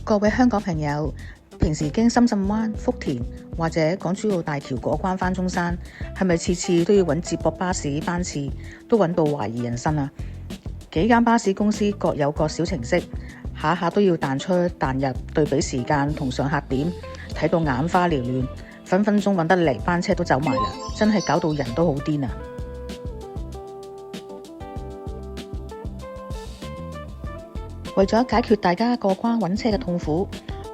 各位香港朋友，平時經深圳灣、福田或者港珠澳大橋過關返中山，係咪次次都要揾接駁巴士班次，都揾到懷疑人生啊？幾間巴士公司各有個小程式，下下都要彈出彈入，對比時間同上客點，睇到眼花繚亂，分分鐘揾得嚟班車都走埋啦，真係搞到人都好癲啊！為咗解決大家過關揾車嘅痛苦，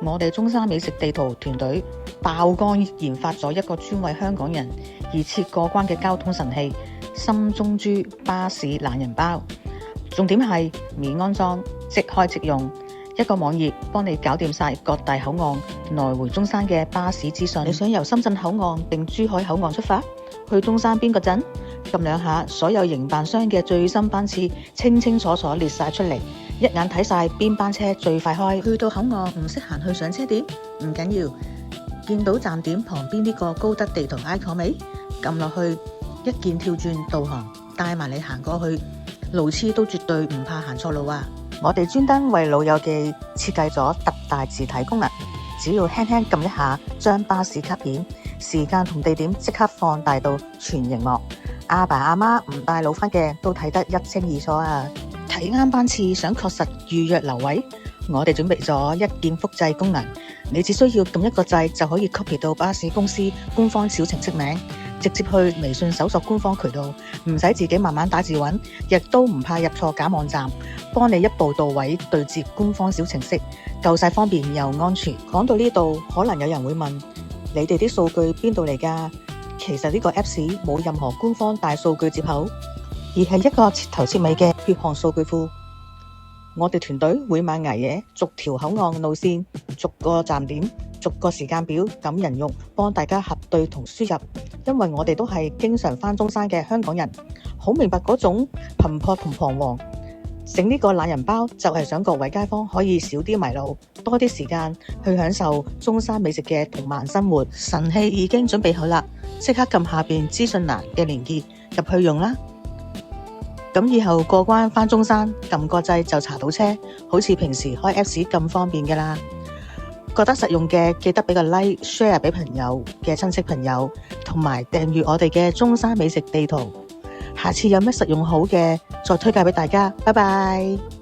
我哋中山美食地圖團隊爆肝研發咗一個專為香港人而設過關嘅交通神器——心中珠巴士懶人包。重點係免安裝，即開即用，一個網頁幫你搞掂晒各大口岸來回中山嘅巴士資訊。你想由深圳口岸定珠海口岸出發，去中山邊個站？撳兩下，所有營辦商嘅最新班次清清楚楚列晒出嚟，一眼睇晒邊班車最快開。去到口岸唔識行去上車點？唔緊要，見到站點旁邊呢個高德地圖 icon 未？撳落去，一鍵跳轉導航，帶埋你行過去，路痴都絕對唔怕行錯路啊！我哋專登為老友記設計咗特大字體功能，只要輕輕撳一下，將巴士卡片、時間同地點即刻放大到全螢幕。阿爸阿媽唔帶老翻嘅都睇得一清二楚啊！睇啱班次想確實預約留位，我哋準備咗一鍵複製功能，你只需要撳一個掣就可以 copy 到巴士公司官方小程式名，直接去微信搜索官方渠道，唔使自己慢慢打字揾，亦都唔怕入錯假網站，幫你一步到位對接官方小程式，夠晒方便又安全。講到呢度，可能有人會問：你哋啲數據邊度嚟㗎？其實呢個 Apps 冇任何官方大數據接口，而係一個徹頭徹尾嘅血汗數據庫。我哋團隊每晚捱夜，逐條口岸路線、逐個站點、逐個時間表咁人肉幫大家核對同輸入。因為我哋都係經常返中山嘅香港人，好明白嗰種頻撲同彷徨。整呢個懶人包就係想各位街坊可以少啲迷路，多啲時間去享受中山美食嘅同慢生活。神器已經準備好啦，即刻撳下邊資訊欄嘅連結入去用啦。咁以後過關返中山，撳個掣就查到車，好似平時開 Apps 咁方便㗎啦。覺得實用嘅記得俾個 like、share 俾朋友嘅親戚朋友，同埋訂閱我哋嘅中山美食地圖。下次有咩實用好嘅，再推介俾大家。拜拜。